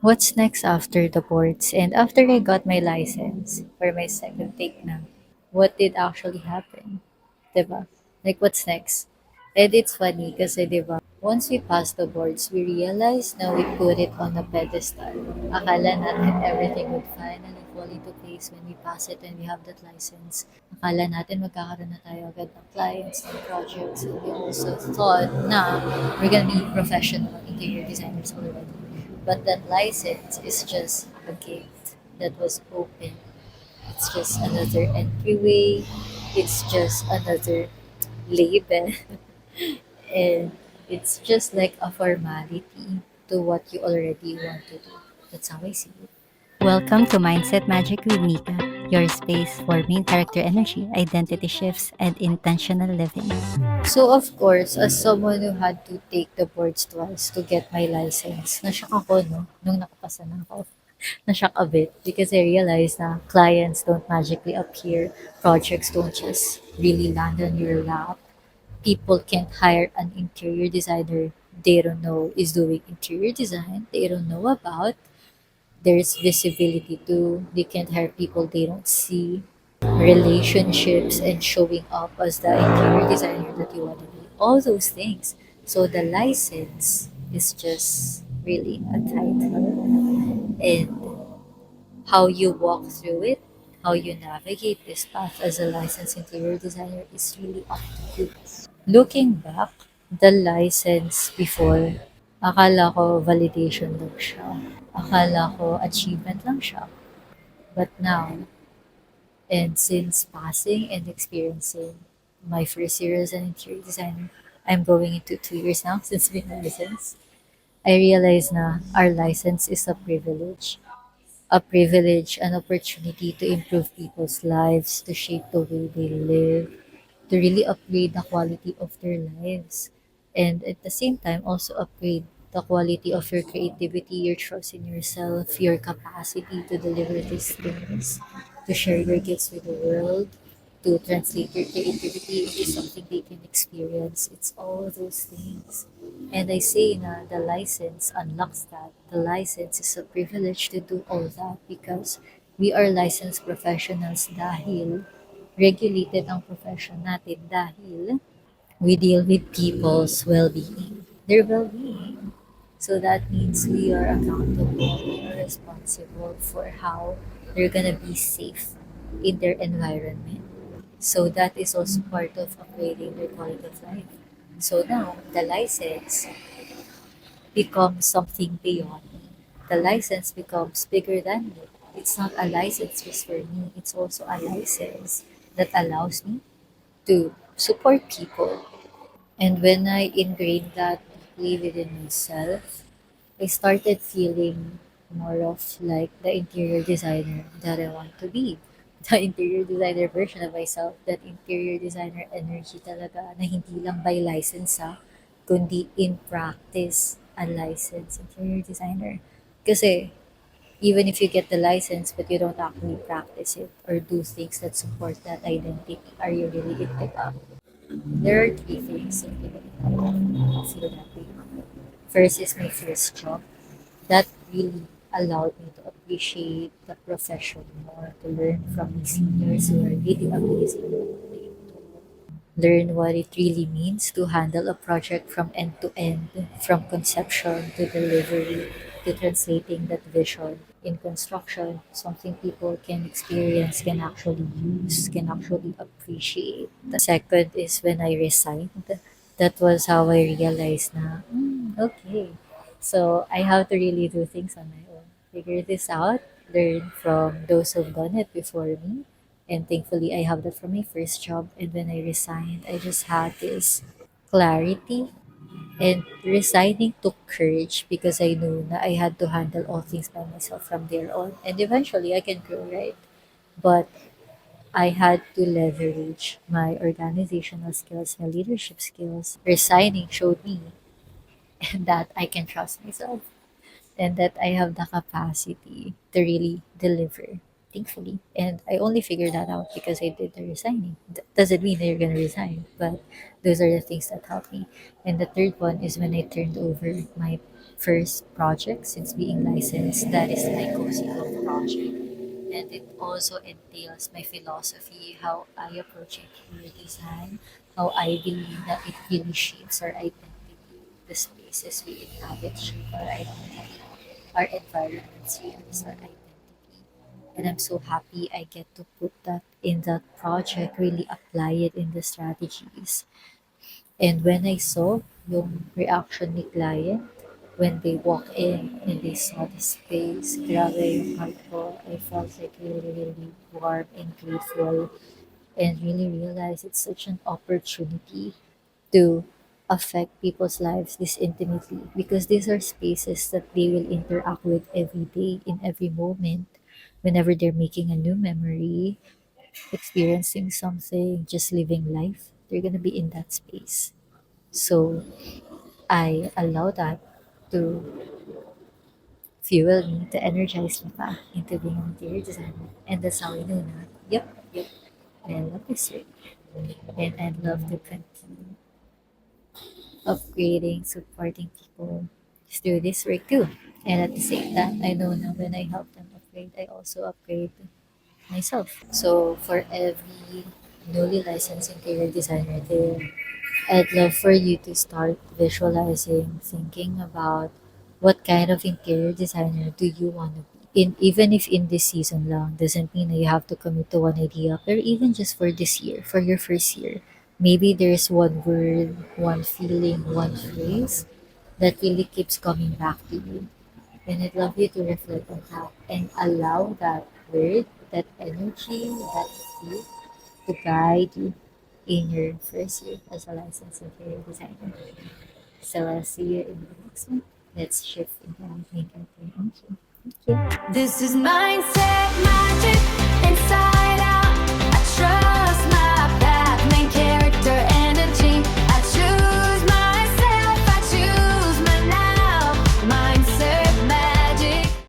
What's next after the boards and after I got my license for my second take na? What did actually happen? 'Di ba? Like what's next? And it's funny kasi 'di ba, once we pass the boards, we realize na we put it on a pedestal. Akala natin everything would finally fall into place when we pass it and we have that license. Akala natin magkakaroon na tayo agad ng clients and projects. And we also thought na we're gonna be professional interior designers already. But that license is just a gate that was open. It's just another entryway. It's just another label. And it's just like a formality to what you already want to do. That's how I see it. Welcome to Mindset Magic with Mika, your space for main character energy, identity shifts, and intentional living. So of course, as someone who had to take the boards twice to get my license, nashock ako no, nung nakapasa na ako. Nashock a bit because I realized na clients don't magically appear, projects don't just really land on your lap. People can't hire an interior designer they don't know is doing interior design, they don't know about. There's visibility too. They can't hire people they don't see. Relationships and showing up as the interior designer that you want to be. All those things. So the license is just really a title. And how you walk through it, how you navigate this path as a licensed interior designer is really up to you. Looking back, the license before, akala ko validation lang siya. Akala ko achievement lang siya. But now, and since passing and experiencing my first year as an interior designer, I'm going into 2 years now since being licensed. I realize na our license is a privilege, an opportunity to improve people's lives, to shape the way they live, to really upgrade the quality of their lives. And at the same time, also upgrade the quality of your creativity, your trust in yourself, your capacity to deliver these things, to share your gifts with the world, to translate your creativity into something they can experience. It's all those things. And I say na the license unlocks that. The license is a privilege to do all that because we are licensed professionals dahil regulated ang profession natin dahil we deal with people's well-being, their well-being. So that means we are accountable, we are responsible for how they're gonna be safe in their environment. So that is also part of upgrading their quality of life. So now the license becomes something beyond me. The license becomes bigger than me. It's not a license just for me, it's also a license that allows me to support people. And when I ingrained that deeply within myself, I started feeling more of like the interior designer that I want to be. The interior designer version of myself, that interior designer energy talaga na hindi lang by license kundi in practice a licensed interior designer. Kasi even if you get the license but you don't actually practice it or do things that support that identity, are you really in it up? There are three things that really feel that way. First is my first job. That really allowed me to appreciate the profession more, to learn from my seniors who are really amazing. Learn what it really means to handle a project from end to end, from conception to delivery, to translating that vision in construction, something people can experience, can actually use, can actually appreciate. The second is when I resigned. That was how I realized na, okay, so I have to really do things on my own. Figure this out, learn from those who've done it before me, and thankfully, I have that from my first job. And when I resigned, I just had this clarity. And resigning took courage because I knew that I had to handle all things by myself from there on. And eventually, I can grow, right? But I had to leverage my organizational skills, my leadership skills. Resigning showed me that I can trust myself and that I have the capacity to really deliver. thankfully. And I only figured that out because I did the resigning. Doesn't mean that you're gonna resign, but those are the things that helped me. And the third one is when I turned over my first project since being licensed. That is my Cozy Love project. And it also entails my philosophy, how I approach interior design, how I believe that it really shapes our identity. The spaces we inhabit shape our identity. Our environments shapes our identity. And I'm so happy I get to put that in that project, really apply it in the strategies. And when I saw yung reaction ni client, when they walk in and they saw the space, grabe yung heart ko. I felt like really, really warm and grateful and really realized it's such an opportunity to affect people's lives this intimately because these are spaces that they will interact with every day in every moment whenever they're making a new memory, experiencing something, just living life, they're gonna be in that space. So I allow that to fuel me, to energize me pa into being an interior designer. And that's how I know na, yep, I love this work. And I'd love to continue upgrading, supporting people through this work too. And at the same time, I know now when I help them upgrade, I also upgrade myself. So for every newly licensed interior designer there, I'd love for you to start visualizing, thinking about what kind of interior designer do you want to be. In even if in this season lang, doesn't mean that you have to commit to one idea, or even just for this year, for your first year. Maybe there's one word, one feeling, one phrase that really keeps coming back to you. And I'd love you to reflect on that and allow that word, that energy, that feel to guide you in your first year as a licensed interior designer. So I'll see you in the next one. Let's shift into our main character energy. Thank you. This is mindset magic.